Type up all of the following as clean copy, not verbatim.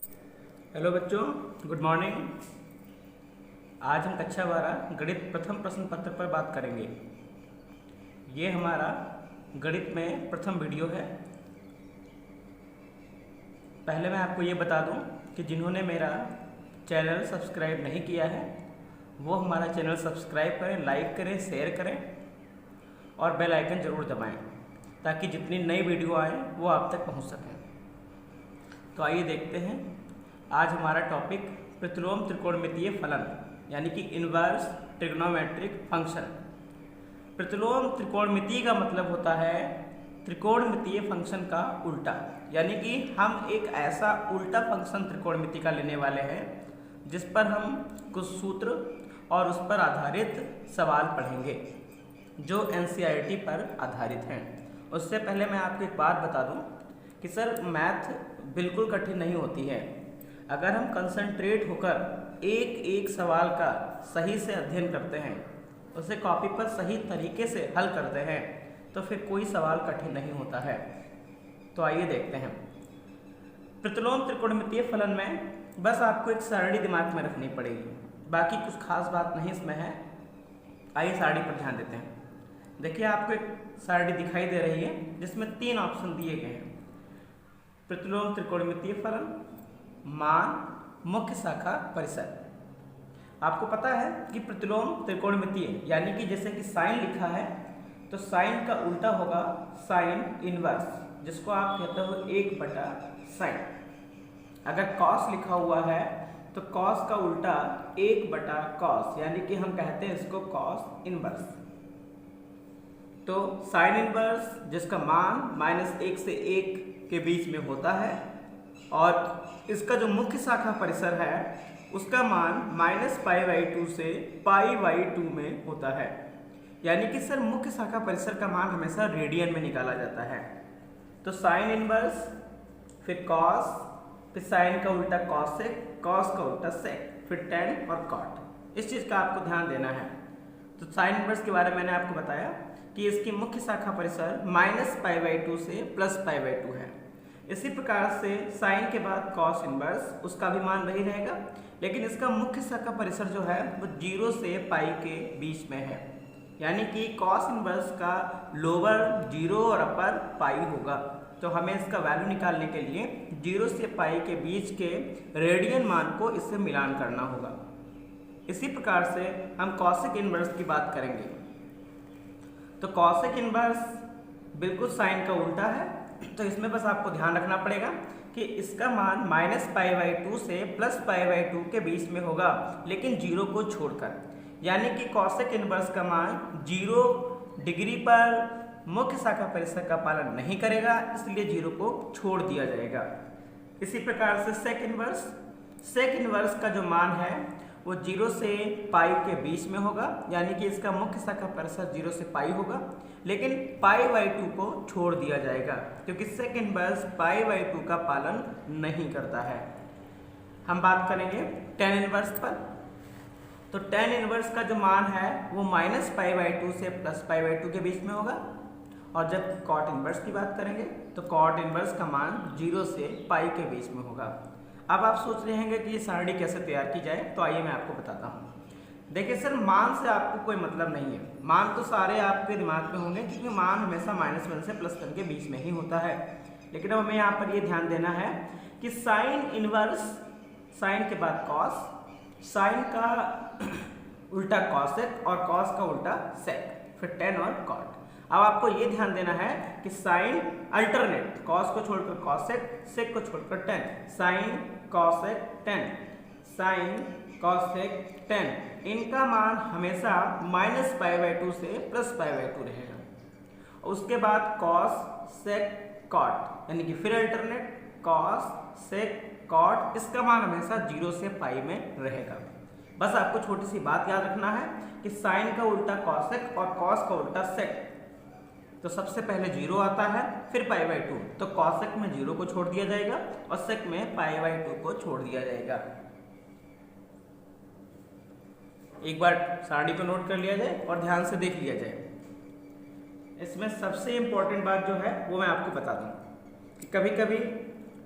Hello बच्चों, good morning. आज हम कक्षा 12 गणित प्रथम प्रश्न पत्र पर बात करेंगे। ये हमारा गणित में प्रथम वीडियो है। पहले मैं आपको ये बता दूं कि जिन्होंने मेरा चैनल सब्सक्राइब नहीं किया है वो हमारा चैनल सब्सक्राइब करें, लाइक करें, शेयर करें और बेल आइकन ज़रूर दबाएं ताकि जितनी नई वीडियो आए वो आप तक पहुंच सकें। तो आइए देखते हैं। आज हमारा टॉपिक प्रतिलोम त्रिकोणमितीय फलन यानी कि इनवर्स ट्रिग्नोमेट्रिक फंक्शन। प्रतिलोम त्रिकोणमितीय का मतलब होता है त्रिकोणमितीय फंक्शन का उल्टा, यानी कि हम एक ऐसा उल्टा फंक्शन त्रिकोणमिति का लेने वाले हैं जिस पर हम कुछ सूत्र और उस पर आधारित सवाल पढ़ेंगे जो NCERT पर आधारित हैं। उससे पहले मैं आपको एक बात बता दूं कि सर मैथ बिल्कुल कठिन नहीं होती है। अगर हम कंसंट्रेट होकर एक एक सवाल का सही से अध्ययन करते हैं, उसे कॉपी पर सही तरीके से हल करते हैं, तो फिर कोई सवाल कठिन नहीं होता है। तो आइए देखते हैं। प्रतिलोम त्रिकोणमितीय फलन में बस आपको एक सारणी दिमाग में रखनी पड़ेगी, बाकी कुछ खास बात नहीं इसमें है। आइए सारणी पर ध्यान देते हैं। देखिए, आपको एक सारणी दिखाई दे रही है जिसमें 3 ऑप्शन दिए गए हैं। प्रतिलोम त्रिकोणमितीय फलन, मान, मुख्य शाखा, परिसर। आपको पता है कि प्रतिलोम त्रिकोणमितीय यानी कि जैसे कि साइन लिखा है तो साइन का उल्टा होगा साइन इनवर्स, जिसको आप कहते हो 1/साइन। अगर कॉस लिखा हुआ है तो कॉस का उल्टा 1/कॉस, यानी कि हम कहते हैं इसको कॉस इनवर्स। तो साइन इनवर्स जिसका मान -1 से 1 के बीच में होता है और इसका जो मुख्य शाखा परिसर है उसका मान -π/2 से π/2 में होता है। यानी कि सर मुख्य शाखा परिसर का मान हमेशा रेडियन में निकाला जाता है। तो साइन इनवर्स, फिर कॉस, फिर साइन का उल्टा कॉसेक, कॉस का उल्टा सेक, फिर टेन और कॉट। इस चीज़ का आपको ध्यान देना है। तो साइन इनवर्स के बारे में मैंने आपको बताया कि इसकी मुख्य शाखा परिसर -π/2 से +π/2 है। इसी प्रकार से साइन के बाद कॉस इनवर्स, उसका भी मान वही रहेगा, लेकिन इसका मुख्य शाखा परिसर जो है वो 0 से पाई के बीच में है। यानी कि कॉस इनवर्स का लोअर 0 और अपर पाई होगा। तो हमें इसका वैल्यू निकालने के लिए 0 से पाई के बीच के रेडियन मान को इससे मिलान करना होगा। इसी प्रकार से हम कॉसेक इनवर्स की बात करेंगे। तो कॉसेक इनवर्स बिल्कुल साइन का उल्टा है, तो इसमें बस आपको ध्यान रखना पड़ेगा कि इसका मान -π/2 से +π/2 के बीच में होगा, लेकिन 0 को छोड़कर। यानी कि कॉसेक इनवर्स का मान 0 डिग्री पर मुख्य शाखा परिसर का पालन नहीं करेगा, इसलिए 0 को छोड़ दिया जाएगा। इसी प्रकार से सेक इनवर्स, सेक इनवर्स का जो मान है वो 0 से पाई के बीच में होगा, यानी कि इसका मुख्य शाखा परिसर 0 से पाई होगा, लेकिन π/2 को छोड़ दिया जाएगा क्योंकि सेक इनवर्स π/2 का पालन नहीं करता है। हम बात करेंगे टेन इनवर्स पर। तो टेन इनवर्स का जो मान है वो -π/2 से +π/2 के बीच में होगा। और जब कॉट इनवर्स की बात करेंगे तो कॉट इनवर्स का मान 0 से पाई के बीच में होगा। अब आप सोच रहे होंगे कि ये सारणी कैसे तैयार की जाए, तो आइए मैं आपको बताता हूँ। देखिए सर, मान से आपको कोई मतलब नहीं है। मान तो सारे आपके दिमाग में होंगे क्योंकि मान हमेशा -1 से +1 के बीच में ही होता है। लेकिन अब हमें यहाँ पर ये ध्यान देना है कि साइन इनवर्स, साइन के बाद कॉस, साइन का उल्टा कॉसेक और कॉस का उल्टा सेक, फिर टेन और कॉट। अब आपको ये ध्यान देना है कि साइन अल्टरनेट, कॉस को छोड़कर कॉसेक, सेक को छोड़कर ten, sign cosec ten, sign cosec ten, इनका मान हमेशा -π/2 से +π/2 रहेगा। उसके बाद कॉस, सेक, कॉट, यानी कि फिर अल्टरनेट कॉस, सेक, कॉट, इसका मान हमेशा 0 से पाई में रहेगा। बस आपको छोटी सी बात याद रखना है कि साइन का उल्टा कॉसेक और कॉस का उल्टा सेक, तो सबसे पहले 0 आता है, फिर π/2, तो कॉसेक में 0 को छोड़ दिया जाएगा और सेक में π/2 को छोड़ दिया जाएगा। एक बार सारणी को नोट कर लिया जाए और ध्यान से देख लिया जाए। इसमें सबसे इंपॉर्टेंट बात जो है वो मैं आपको बता दूं कि कभी कभी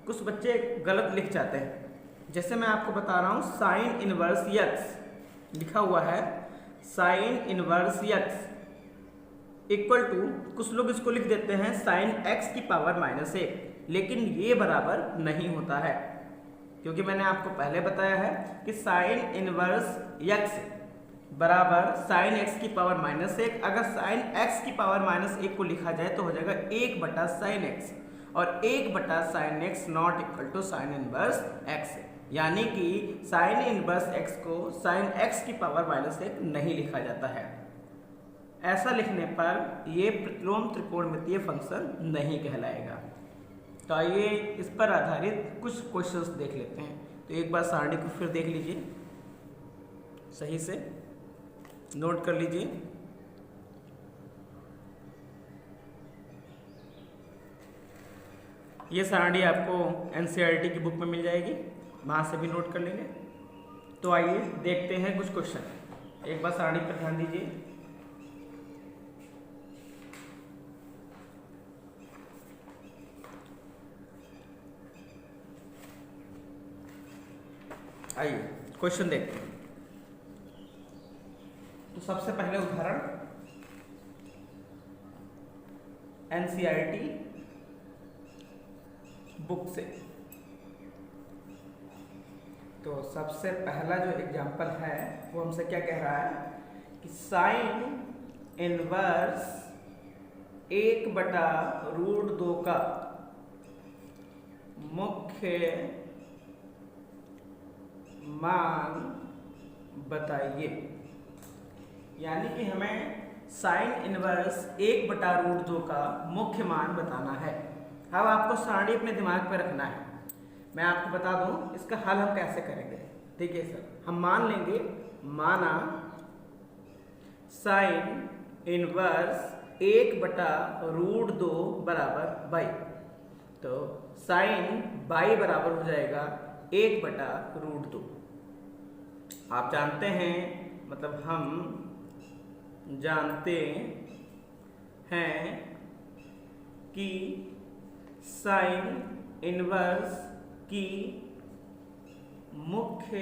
कुछ बच्चे गलत लिख जाते हैं। जैसे मैं आपको बता रहा हूँ साइन इनवर्स यक्स लिखा हुआ है, sine inverse x equal to, कुछ लोग इसको लिख देते हैं साइन एक्स की पावर -1, लेकिन ये बराबर नहीं होता है, क्योंकि मैंने आपको पहले बताया है कि साइन इनवर्स यक्स बराबर साइन एक्स की पावर -1। अगर साइन एक्स की पावर -1 को लिखा जाए तो हो जाएगा 1 बटा साइन एक्स, और 1 बटा sine x not equal to sine inverse x, यानी कि साइन इनवर्स एक्स को साइन एक्स की पावर -1 नहीं लिखा जाता है। ऐसा लिखने पर ये प्रतिलोम त्रिकोणमितीय फंक्शन नहीं कहलाएगा। तो आइए इस पर आधारित कुछ क्वेश्चंस देख लेते हैं। तो एक बार सारणी को फिर देख लीजिए, सही से नोट कर लीजिए। ये सारणी आपको एनसीईआरटी की बुक में मिल जाएगी, वहाँ से भी नोट कर लेंगे। तो आइए देखते हैं कुछ क्वेश्चन। एक बार सारणी पर ध्यान दीजिए। आइए क्वेश्चन देखते हैं। तो सबसे पहले उदाहरण एनसीईआरटी बुक से। तो सबसे पहला जो एग्जाम्पल है वो हमसे क्या कह रहा है कि साइन इनवर्स 1/√2 का मुख्य मान बताइए। यानी कि हमें साइन इनवर्स 1/√2 का मुख्य मान बताना है। अब आपको सारणी अपने दिमाग पर रखना है। मैं आपको बता दूं इसका हल हम कैसे करेंगे। देखिए सर, हम मान लेंगे, माना साइन इनवर्स 1/√2 बराबर बाई। तो साइन बाई बराबर हो जाएगा 1/√2। आप जानते हैं, मतलब हम जानते हैं कि साइन इनवर्स की मुख्य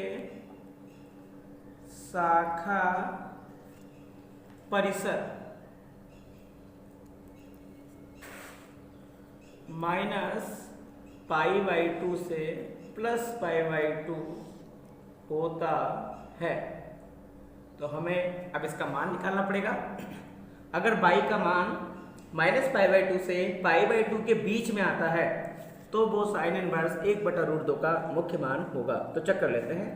शाखा परिसर -π/2 से +π/2 होता है। तो हमें अब इसका मान निकालना पड़ेगा। अगर बाई का मान -π/2 से π/2 के बीच में आता है तो वो साइन इनवर्स 1/√2 का मुख्य मान होगा। तो चेक कर लेते हैं।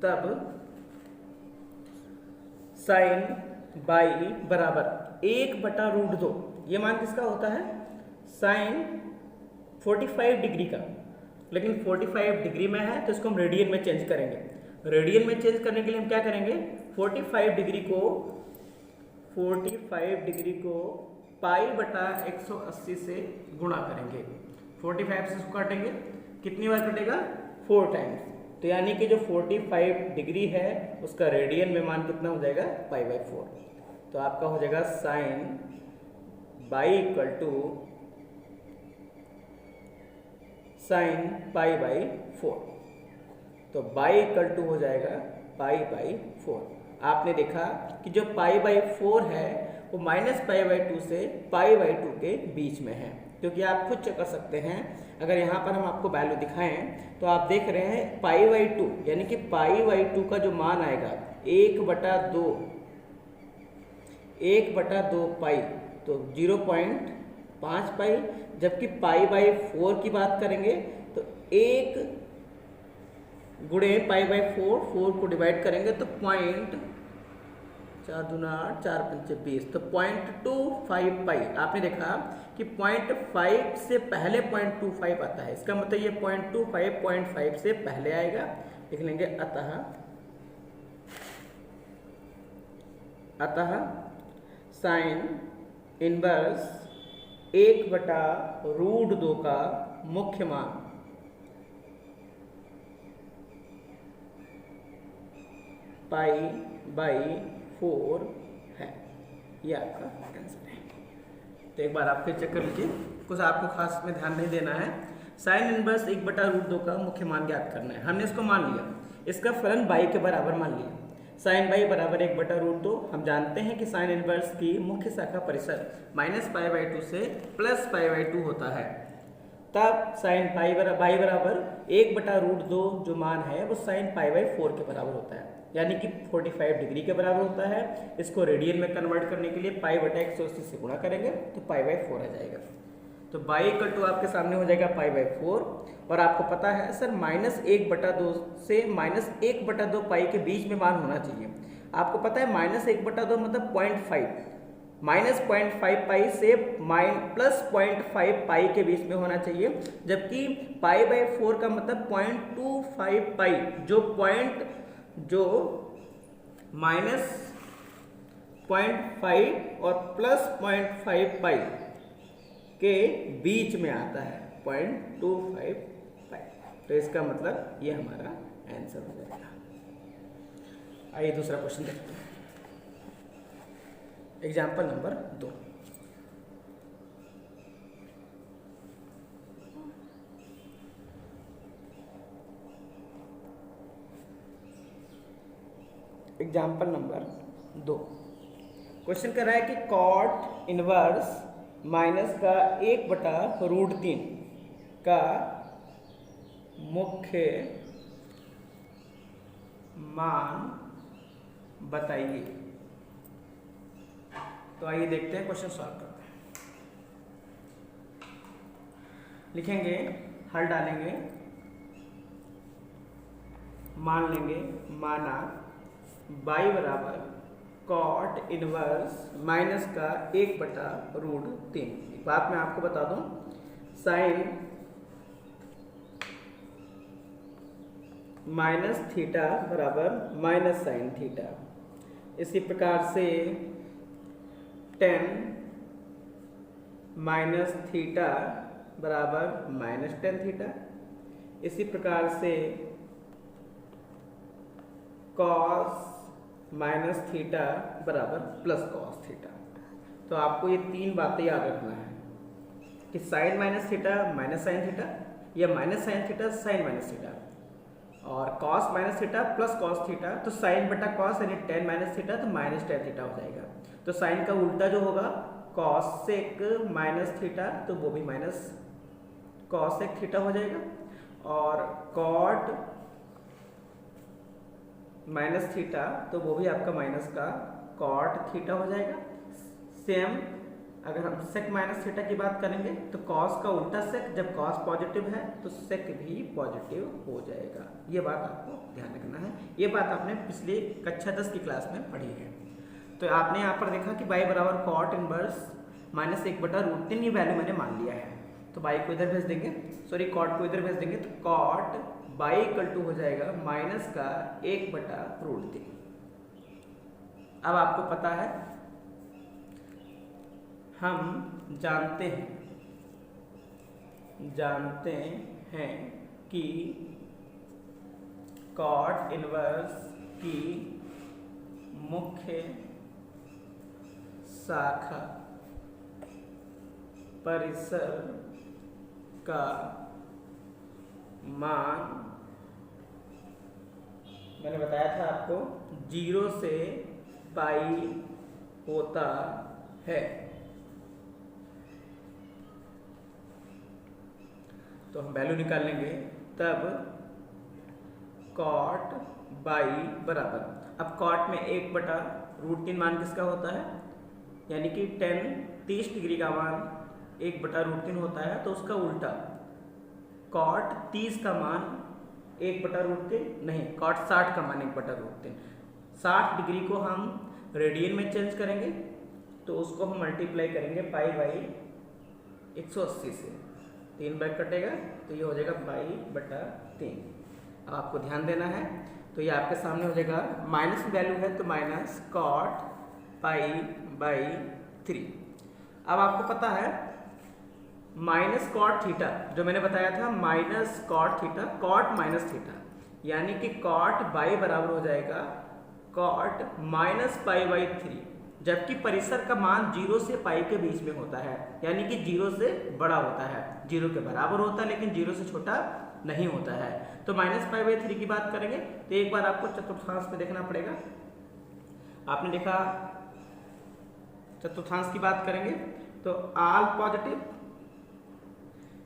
तब साइन बाई बराबर 1/√2, ये मान किसका होता है? साइन 45 डिग्री का। लेकिन 45 डिग्री में है तो इसको हम रेडियन में चेंज करेंगे। रेडियन में चेंज करने के लिए हम क्या करेंगे, 45 डिग्री को π/180 से गुणा करेंगे। 45 से इसको काटेंगे, कितनी बार कटेगा? 4 टाइम्स। तो यानी कि जो 45 डिग्री है उसका रेडियन में मान कितना हो जाएगा? π/4। तो आपका हो जाएगा sine by equal to sine π/4। तो बाई इक्वल टू हो जाएगा π/4। आपने देखा कि जो π/4 है वो -π/2 से π/2 के बीच में है, क्योंकि आप खुद चेक कर सकते हैं। अगर यहाँ पर हम आपको वैल्यू दिखाएं तो आप देख रहे हैं π/2, यानी कि π/2 का जो मान आएगा 1/2 पाई, तो 0.5 पाई। जबकि π/4 की बात करेंगे तो 1 गुणे π/4, 4 को डिवाइड करेंगे तो 4 दूना 8, 4 पंचे 20, तो 0.25 पाई। आपने देखा कि 0.5 से पहले 0.25 आता है, इसका मतलब ये 0.25 से पहले आएगा। लिख लेंगे अतः साइन इनवर्स 1/√2 का मुख्य मान π/4 है। ये आपका आंसर है। तो एक बार आप फिर चेक कर लीजिए, कुछ आपको खास में ध्यान नहीं देना है। साइन इनवर्स 1/√2 का मुख्य मान ज्ञात करना है। हमने इसको मान लिया, इसका फलन बाई के बराबर मान लिया। साइन बाई बराबर 1/√2। हम जानते हैं कि साइन इनवर्स की मुख्य शाखा परिसर -π/2 से +π/2 होता है। तब साइन बाई बराबर 1/√2 जो मान है वो साइन π/4 के बराबर होता है, यानी कि 45 डिग्री के बराबर होता है। इसको रेडियन में कन्वर्ट करने के लिए π/180 से गुणा करेंगे तो π/4 आ जाएगा। तो बाई इक्वल टू आपके सामने हो जाएगा π/4। और आपको पता है सर -1/2 से -1/2 पाई के बीच में मान होना चाहिए। आपको पता है -1/2 मतलब 0.5, -0.5 पाई से +0.5 पाई के बीच में होना चाहिए, जबकि π/4 का मतलब 0.25 पाई, जो -0.5 और +0.5 पाई के बीच में आता है, 0.25 पाई। तो इसका मतलब ये हमारा आंसर हो जाएगा। आइए दूसरा क्वेश्चन देखते हैं। Example number 2। Example number 2 question कर रहा है कि कॉट इनवर्स माइनस का 1/√3 का मुख्य मान बताइए। तो आइए देखते हैं, क्वेश्चन सॉल्व करते हैं। लिखेंगे, हल डालेंगे, मान लेंगे, माना बाई बराबर कॉट इनवर्स माइनस का 1/√3। एक बात मैं आपको बता दूं, साइन माइनस थीटा बराबर माइनस साइन थीटा। इसी प्रकार से tan माइनस थीटा बराबर माइनस tan थीटा। इसी प्रकार से cos माइनस थीटा बराबर प्लस cos थीटा। तो आपको ये तीन बातें याद रखना है कि sine minus theta minus sine theta, या minus sine theta sine minus theta, और cos minus theta plus cos theta. तो साइन बटा cos यानी tan माइनस थीटा तो माइनस tan थीटा हो जाएगा। तो साइन का उल्टा जो होगा cosec माइनस थीटा, तो वो भी माइनस cosec थीटा हो जाएगा। और cot माइनस थीटा, तो वो भी आपका माइनस का cot थीटा हो जाएगा। सेम अगर हम sec माइनस थीटा की बात करेंगे तो cos का उल्टा sec, जब cos पॉजिटिव है तो sec भी पॉजिटिव हो जाएगा। ये बात आपको ध्यान रखना है। ये बात आपने पिछले कक्षा 10 की क्लास में पढ़ी है। तो आपने यहाँ पर देखा कि बाई बराबर कॉट इनवर्स माइनस 1/√3, ये वैल्यू मैंने मान लिया है। तो बाई को इधर भेज देंगे, सॉरी कॉट को इधर भेज देंगे, तो कॉट बाई इक्वल टू हो जाएगा माइनस का 1/√3। अब आपको पता है, हम जानते हैं कि कॉट इनवर्स की मुख्य शाखा परिसर का मान मैंने बताया था आपको 0 से पाई होता है। तो हम वैल्यू निकाल लेंगे, तब कॉट बाई बराबर, अब कॉट में 1/√3 मान किसका होता है, यानी कि 30 डिग्री का मान 1/√3 होता है। तो उसका उल्टा कॉट 30 का मान 1/√3 नहीं, कॉट 60 का मान 1/√3। 60 डिग्री को हम रेडियन में चेंज करेंगे तो उसको हम मल्टीप्लाई करेंगे π/180 से। 3 बार कटेगा तो ये हो जाएगा π/3। अब आपको ध्यान देना है, तो ये आपके सामने हो जाएगा, माइनस वैल्यू है तो माइनस कॉट π/3। अब आपको पता है माइनस कॉट थीटा, जो मैंने बताया था minus cot theta, cot minus theta, यानी कि कॉट बाई बराबर हो जाएगा कॉट माइनस π/3। जबकि परिसर का मान 0 से पाई के बीच में होता है, यानी कि 0 से बड़ा होता है, 0 के बराबर होता है लेकिन 0 से छोटा नहीं होता है। तो -π/3 की बात करेंगे तो एक बार आपको चतुर्थांश पे देखना पड़ेगा। आपने देखा चतुर्थांश की बात करेंगे तो ऑल पॉजिटिव,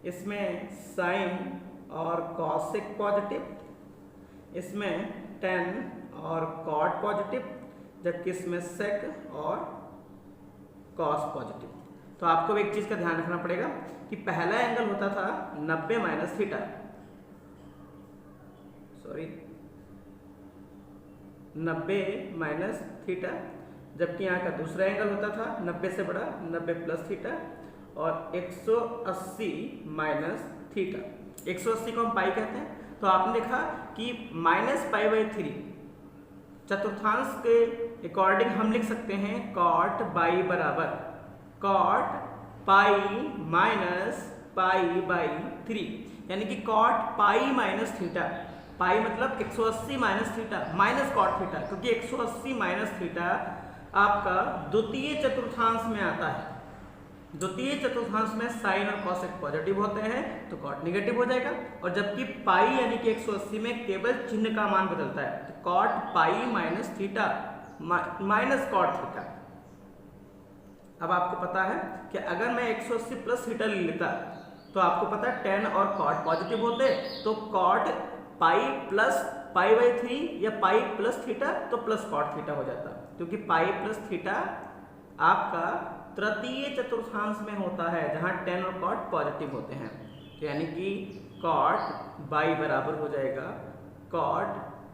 इसमें साइन और कॉसेक पॉजिटिव, इसमें टेन और कॉट पॉजिटिव, जबकि इसमें सेक और कॉस पॉजिटिव। तो आपको एक चीज का ध्यान रखना पड़ेगा कि पहला एंगल होता था 90 minus theta, sorry 90 minus theta, जबकि यहाँ का दूसरा एंगल होता था 90 से बड़ा 90 प्लस थीटा और 180 माइनस थीटा। 180 को हम पाई कहते हैं। तो आपने देखा कि -π/3 चतुर्थांश के अकॉर्डिंग हम लिख सकते हैं कॉट बाई बराबर कॉट पाई माइनस π/3, यानी कि cot pi minus theta. Pi मतलब 180 minus theta minus cot theta, क्योंकि 180 माइनस थीटा आपका द्वितीय चतुर्थांश में आता है। द्वितीय चतुर्थांश में साइन और कॉसेक पॉजिटिव होते हैं तो कॉट निगेटिव हो जाएगा, और जबकि पाई यानी कि 180 में केवल चिन्ह का मान बदलता है, तो cot pi minus theta minus cot theta. अब आपको पता है कि अगर मैं 180 प्लस थीटा ले लेता तो आपको पता है टेन और कॉट पॉजिटिव होते, तो कॉट पाई प्लस π/3 या पाई प्लस थीटा तो प्लस कॉट थीटा हो जाता, क्योंकि पाई प्लस थीटा आपका तृतीय चतुर्थांश में होता है जहां टेन और कॉट पॉजिटिव होते हैं। तो यानी कि कॉट बाई बराबर हो जाएगा कॉट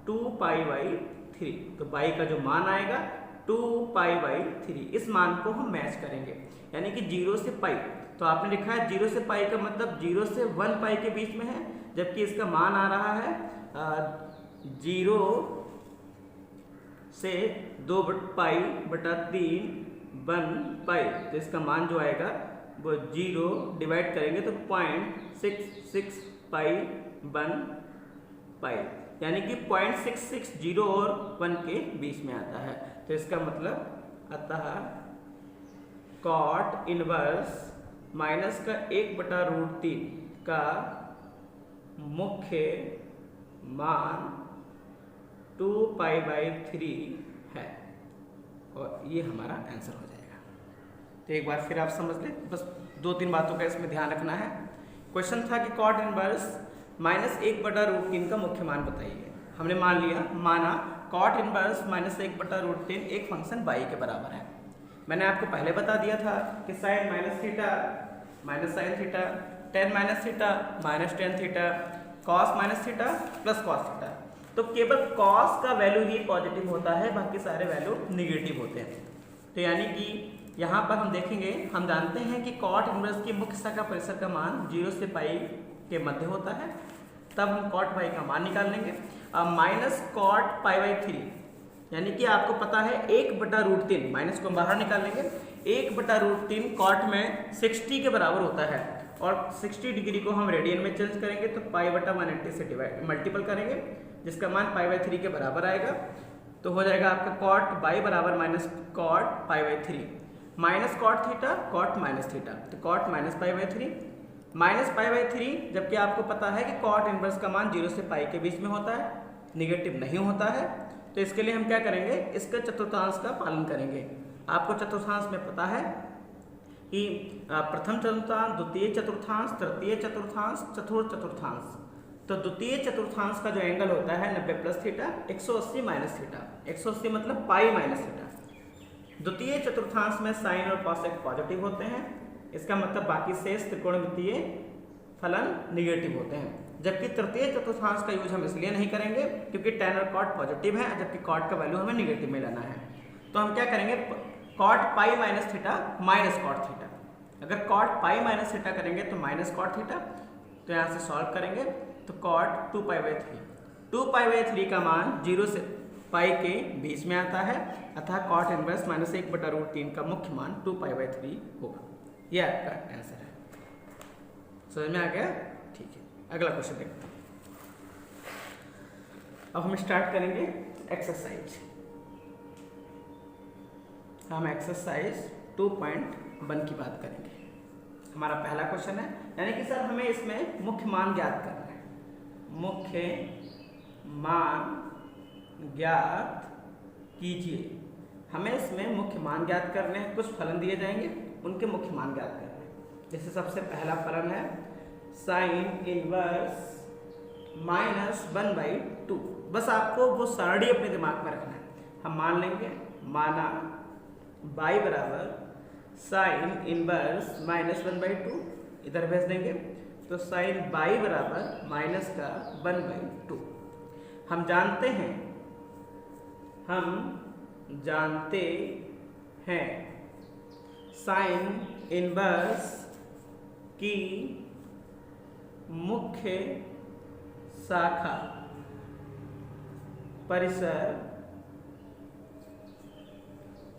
2π/3। तो बाई का जो मान आएगा 2π/3, इस मान को हम मैच करेंगे, यानी कि 0 से पाई। तो आपने लिखा है 0 से पाई का मतलब 0 से 1 पाई के बीच में है, जबकि इसका मान आ रहा है 0 से 2π/3 1 पाई। तो इसका मान जो आएगा वो 0 डिवाइड करेंगे तो 0.66 π/1 पाई, यानी कि 0.660 और 1 के बीच में आता है। तो इसका मतलब अतः कॉट इनवर्स माइनस का 1/√3 का मुख्य मान 2π/3 है, और ये हमारा आंसर हो जाएगा। तो एक बार फिर आप समझ लें, बस 2-3 बातों का इसमें ध्यान रखना है। क्वेश्चन था कि कॉट इनवर्स -1/√3 का मुख्य मान बताइए। हमने माना कॉट इनवर्स -1/√3 एक फंक्शन y के बराबर है। मैंने आपको पहले बता दिया था कि sine minus theta minus sine theta, tan minus theta minus tan theta, cos minus theta plus cos theta. तो केवल कॉस का वैल्यू ही पॉजिटिव होता है, बाकी सारे वैल्यू निगेटिव होते हैं। तो यानी कि यहाँ पर हम देखेंगे, हम जानते हैं कि कॉट इनवर्स की मुख्य शाखा परिसर का मान 0 से पाई के मध्य होता है, तब हम कॉट पाई का मान निकाल लेंगे। अब माइनस कॉट π/3, यानी कि आपको पता है 1/√3, माइनस को बाहर निकाल लेंगे, 1/√3 कॉट में 60 के बराबर होता है, और 60 डिग्री को हम रेडियन में चेंज करेंगे तो π/180 से मल्टीपल करेंगे, जिसका मान π/3 के बराबर आएगा। तो हो जाएगा आपका कॉट बाई बराबर minus cot π/3 minus cot theta cot minus theta, तो कॉट माइनस π/3 माइनस π/3, जबकि आपको पता है कि कॉट इनवर्स का मान 0 से पाई के बीच में होता है, निगेटिव नहीं होता है। तो इसके लिए हम क्या करेंगे, इसके चतुर्थांश का पालन करेंगे। आपको चतुर्थांश में पता है कि प्रथम चतुर्थांश, द्वितीय चतुर्थांश, तृतीय चतुर्थांश, चतुर्थ चतुर्थांश। तो द्वितीय चतुर्थांश का जो एंगल होता है 90 प्लस थीटा 180 माइनस थीटा, 180 मतलब पाई माइनस थीटा। द्वितीय चतुर्थांश में साइन और कॉसेक पॉजिटिव होते हैं, इसका मतलब बाकी शेष त्रिकोणमितीय फलन निगेटिव होते हैं। जबकि तृतीय चतुर्थांश का यूज हम इसलिए नहीं करेंगे क्योंकि टेन और कॉट पॉजिटिव है, जबकि कॉट का वैल्यू हमें निगेटिव में लेना है। तो हम क्या करेंगे, cot pi minus theta minus cot theta. अगर कॉट पाई माइनस थीटा करेंगे तो माइनस कॉट थीटा, तो यहाँ से सॉल्व करेंगे तो कॉट 2π/3, 2π/3 का मान 0 से पाई के बीच में आता है, अतः कॉट इनवर्स -1/√3 का मुख्य मान 2π/3 होगा। यह आपका आंसर है। समझ में आ गया? ठीक है, अगला क्वेश्चन देखते हैं। अब हम स्टार्ट करेंगे एक्सरसाइज। हम एक्सरसाइज 2.1 की बात करेंगे। हमारा पहला क्वेश्चन है, यानी कि सर हमें इसमें मुख्य मान ज्ञात करना है। मुख्य मान ज्ञात कीजिए। हमें इसमें मुख्य मान ज्ञात करने हैं, कुछ फलन दिए जाएंगे, उनके मुख्य मान ज्ञात करने हैं। जैसे सबसे पहला फलन है साइन इनवर्स -1/2। बस आपको वो सारणी अपने दिमाग में रखना है। हम मान लेंगे, माना y बराबर साइन इनवर्स -1/2, इधर भेज देंगे तो साइन y बराबर माइनस का 1/2। हम जानते हैं साइन इनवर्स की मुख्य शाखा परिसर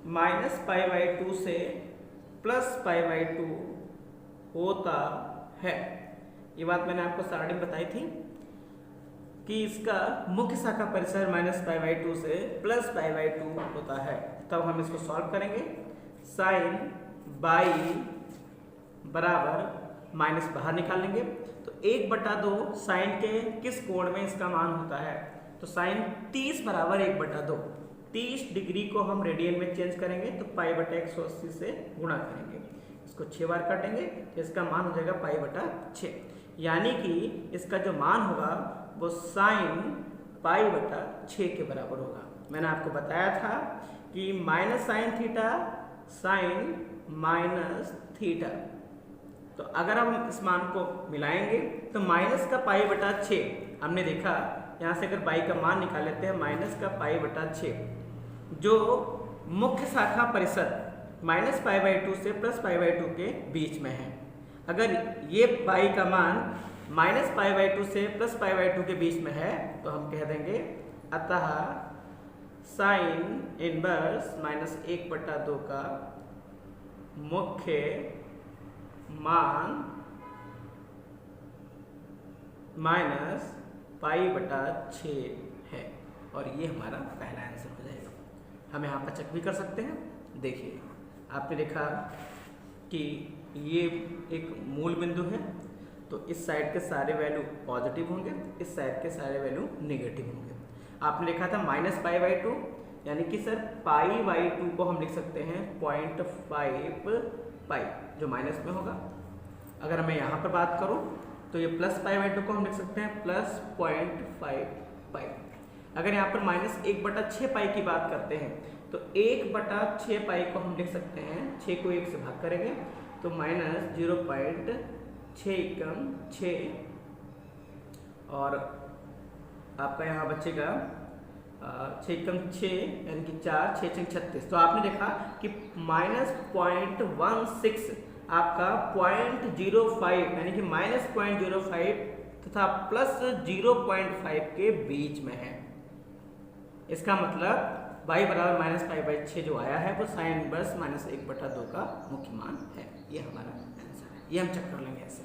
-π/2 से +π/2 होता है। ये बात मैंने आपको सारणी में बताई थी कि इसका मुख्य शाखा परिसर -π/2 से +π/2 होता है। तब हम इसको सॉल्व करेंगे। साइन बाई बराबर माइनस बाहर निकाल लेंगे तो 1/2 साइन के किस कोण में इसका मान होता है, तो साइन 30 बराबर 1/2। 30 डिग्री को हम रेडियन में चेंज करेंगे तो π/180 से गुणा करेंगे, इसको 6 बार काटेंगे तो इसका मान हो जाएगा π/6। यानी कि इसका जो मान होगा वो साइन π/6 के बराबर होगा। मैंने आपको बताया था कि minus sine theta sine minus theta, तो अगर हम इस मान को मिलाएंगे तो माइनस का π/6 हमने देखा, यहाँ से अगर y का मान निकाल लेते हैं माइनस का π/6, जो मुख्य शाखा परिसर -π/2 से +π/2 के बीच में है। अगर ये y का मान -π/2 से +π/2 के बीच में है तो हम कह देंगे अतः साइन इनवर्स -1/2 का मुख्य मान -π/6 है। और ये हमारा पहला आंसर हो जाएगा। हम यहाँ पर चेक भी कर सकते हैं। देखिए आपने देखा कि ये एक मूल बिंदु है, तो इस साइड के सारे वैल्यू पॉजिटिव होंगे, इस साइड के सारे वैल्यू नेगेटिव होंगे। आपने लिखा था -π/2, यानी कि सर π/2 को हम लिख सकते हैं 0.5π, जो माइनस में होगा। अगर मैं यहाँ पर बात करूँ तो ये +π/2 को हम लिख सकते हैं +0.5π। अगर यहाँ पर -1/6π की बात करते हैं तो 1/6π को हम लिख सकते हैं, 6 को 1 से भाग करेंगे तो -0.6 और आपका यहाँ बचेगा 6 यानी कि 4, 6 36। तो आपने देखा कि -0.16 आपका 0.05 यानी कि -0.05 तथा +0.5 के बीच में है। इसका मतलब y बराबर -π/6 जो आया है वो साइन इनवर्स -1/2 का मुख्य मान है। ये हमारा आंसर है। ये हम चेक कर लेंगे ऐसे।